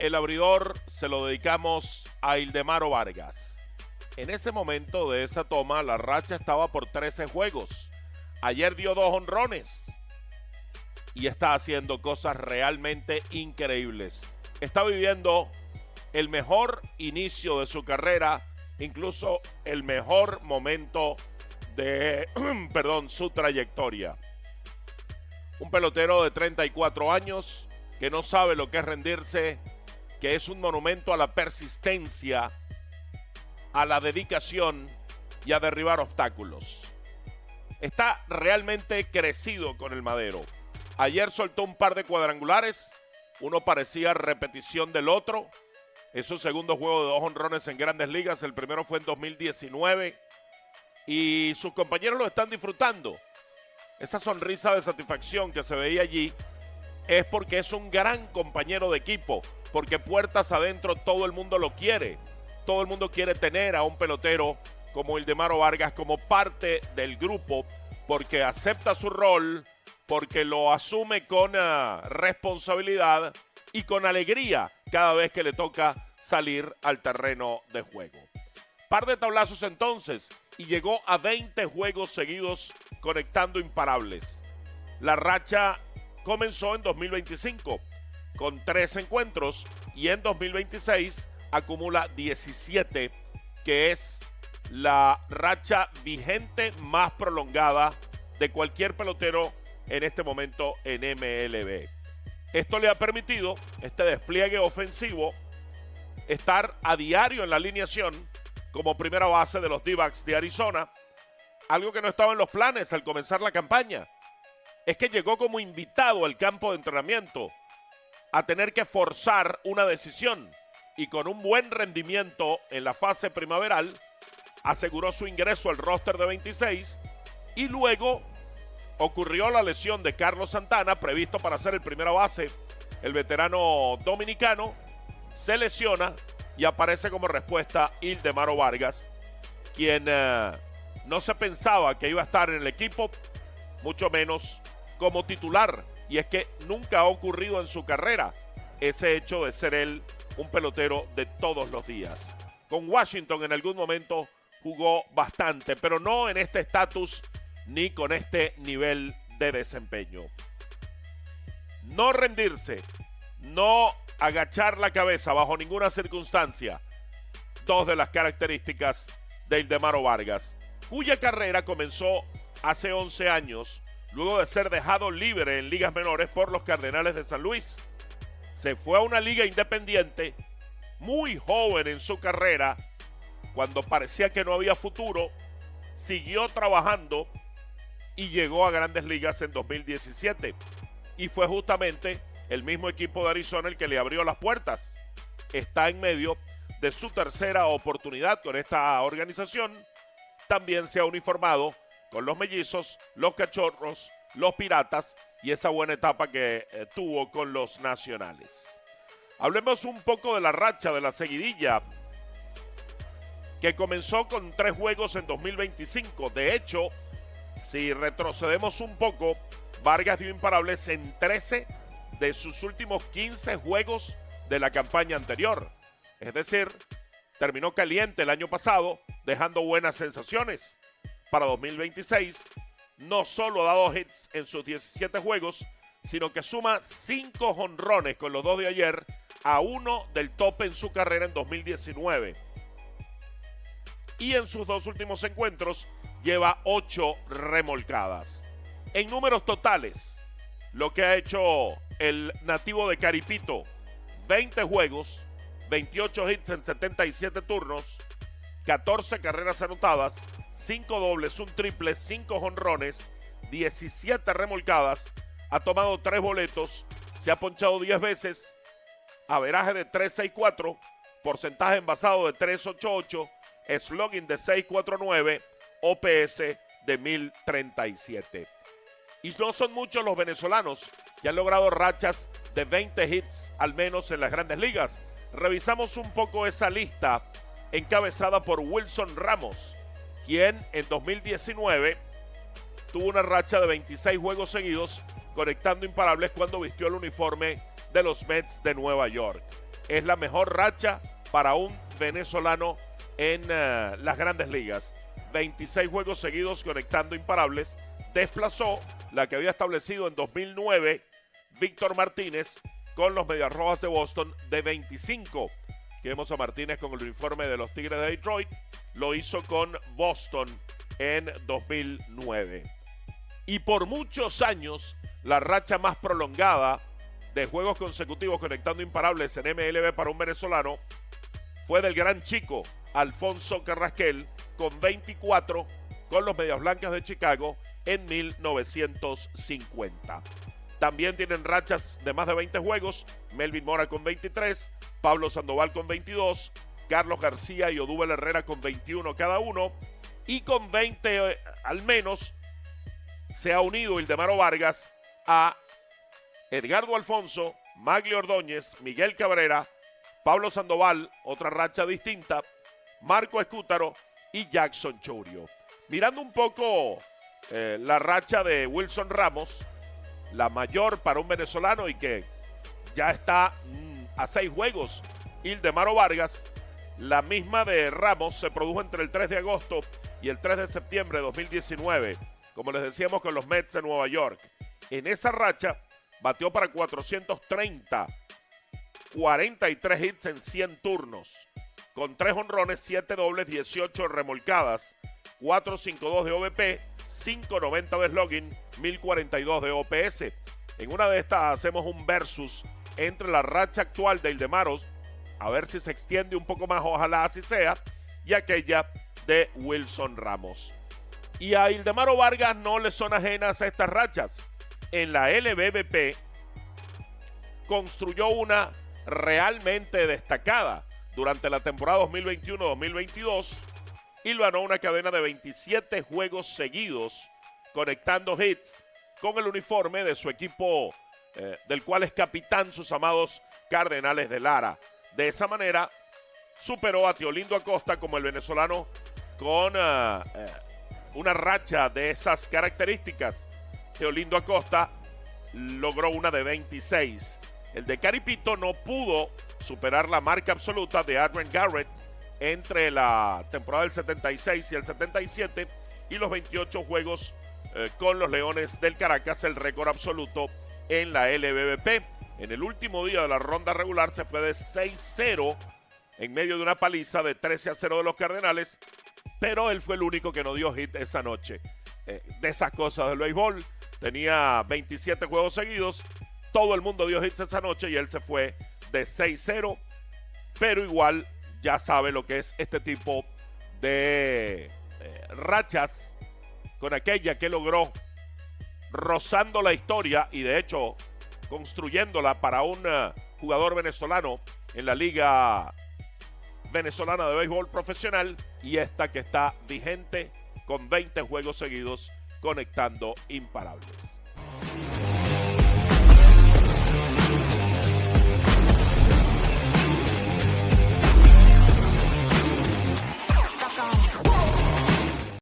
el abridor se lo dedicamos a Ildemaro Vargas. En ese momento de esa toma, la racha estaba por 13 juegos. Ayer dio 2 jonrones y está haciendo cosas realmente increíbles. Está viviendo el mejor inicio de su carrera, incluso el mejor momento de su trayectoria. Un pelotero de 34 años que no sabe lo que es rendirse, que es un monumento a la persistencia, a la dedicación y a derribar obstáculos. Está realmente crecido con el madero. Ayer soltó un par de cuadrangulares, uno parecía repetición del otro. Es su segundo juego de 2 jonrones en Grandes Ligas, el primero fue en 2019 y sus compañeros lo están disfrutando. Esa sonrisa de satisfacción que se veía allí es porque es un gran compañero de equipo, porque puertas adentro todo el mundo lo quiere. Todo el mundo quiere tener a un pelotero como Ildemaro Vargas como parte del grupo, porque acepta su rol, porque lo asume con responsabilidad y con alegría cada vez que le toca salir al terreno de juego. Par de tablazos entonces y llegó a 20 juegos seguidos conectando imparables. La racha comenzó en 2025 con 3 encuentros y en 2026 acumula 17, que es la racha vigente más prolongada de cualquier pelotero en este momento en MLB. Esto le ha permitido, este despliegue ofensivo, estar a diario en la alineación como primera base de los D-backs de Arizona, algo que no estaba en los planes al comenzar la campaña. Es que llegó como invitado al campo de entrenamiento a tener que forzar una decisión y con un buen rendimiento en la fase primaveral aseguró su ingreso al roster de 26 y luego ocurrió la lesión de Carlos Santana, previsto para ser el primera base. El veterano dominicano se lesiona y aparece como respuesta Ildemaro Vargas, quien no se pensaba que iba a estar en el equipo, mucho menos como titular. Y es que nunca ha ocurrido en su carrera ese hecho de ser él un pelotero de todos los días. Con Washington en algún momento jugó bastante, pero no en este estatus ni con este nivel de desempeño. No rendirse, no agachar la cabeza bajo ninguna circunstancia. 2 de las características de Ildemaro Vargas, cuya carrera comenzó hace 11 años, luego de ser dejado libre en ligas menores por los Cardenales de San Luis. Se fue a una liga independiente, muy joven en su carrera, cuando parecía que no había futuro, siguió trabajando y llegó a Grandes Ligas en 2017. Y fue justamente el mismo equipo de Arizona el que le abrió las puertas. Está en medio de su tercera oportunidad con esta organización. También se ha uniformado con los Mellizos, los Cachorros, los Piratas y esa buena etapa que tuvo con los Nacionales. Hablemos un poco de la racha, de la seguidilla, que comenzó con 3 juegos en 2025. De hecho, si retrocedemos un poco, Vargas dio imparables en 13 de sus últimos 15 juegos de la campaña anterior. Es decir, terminó caliente el año pasado, dejando buenas sensaciones. Para 2026, no solo ha dado hits en sus 17 juegos, sino que suma 5 jonrones con los 2 de ayer, a 1 del tope en su carrera en 2019. Y en sus 2 últimos encuentros lleva 8 remolcadas. En números totales, lo que ha hecho el nativo de Caripito: 20 juegos, 28 hits en 77 turnos, 14 carreras anotadas, 5 dobles, un triple, 5 jonrones, 17 remolcadas, ha tomado 3 boletos, se ha ponchado 10 veces, averaje de 3.64, porcentaje envasado de 3.88, slugging de 6.49, OPS de 1037. Y no son muchos los venezolanos que han logrado rachas de 20 hits, al menos en las Grandes Ligas. Revisamos un poco esa lista encabezada por Wilson Ramos, quien en 2019 tuvo una racha de 26 juegos seguidos, conectando imparables cuando vistió el uniforme de los Mets de Nueva York. es la mejor racha para un venezolano en las grandes ligas. 26 juegos seguidos conectando imparables. Desplazó la que había establecido en 2009 Víctor Martínez con los Medias Rojas de Boston de 25. Que vemos a Martínez con el uniforme de los Tigres de Detroit. Lo hizo con Boston en 2009. Y por muchos años, la racha más prolongada de juegos consecutivos conectando imparables en MLB para un venezolano fue del gran chico Alfonso Carrasquel con 24 con los Medias Blancas de Chicago en 1950. También tienen rachas de más de 20 juegos Melvin Mora con 23, Pablo Sandoval con 22, Carlos García y Odúbel Herrera con 21 cada uno, y con 20 al menos se ha unido Ildemaro Vargas a Edgardo Alfonso, Magli Ordóñez, Miguel Cabrera, Pablo Sandoval, otra racha distinta, Marco Escútaro y Jackson Chourio. Mirando un poco la racha de Wilson Ramos, la mayor para un venezolano y que ya está a 6 juegos, Ildemaro Vargas, la misma de Ramos se produjo entre el 3 de agosto y el 3 de septiembre de 2019, como les decíamos con los Mets de Nueva York. En esa racha batió para 430, 43 hits en 100 turnos, con 3 honrones, 7 dobles, 18 remolcadas, 4.52 de OVP, 5.90 de slugging, 1.042 de OPS. En una de estas hacemos un versus entre la racha actual de Ildemaro, a ver si se extiende un poco más, ojalá así sea, y aquella de Wilson Ramos. Y a Ildemaro Vargas no le son ajenas a estas rachas. En la LBBP construyó una realmente destacada durante la temporada 2021-2022 y ganó una cadena de 27 juegos seguidos conectando hits con el uniforme de su equipo, del cual es capitán, sus amados Cardenales de Lara. De esa manera superó a Teolindo Acosta como el venezolano con una racha de esas características. Teolindo Acosta logró una de 26. El de Caripito no pudo superar la marca absoluta de Adrian Garrett entre la temporada del 76 y el 77 y los 28 juegos con los Leones del Caracas, el récord absoluto en la LBBP. En el último día de la ronda regular se fue de 6-0 en medio de una paliza de 13-0 de los Cardenales, pero él fue el único que no dio hit esa noche. De esas cosas del béisbol, tenía 27 juegos seguidos, todo el mundo dio hits esa noche y él se fue de 6-0, pero igual ya sabe lo que es este tipo de rachas, con aquella que logró rozando la historia y de hecho construyéndola para un jugador venezolano en la Liga Venezolana de Béisbol Profesional, y esta que está vigente con 20 juegos seguidos conectando imparables.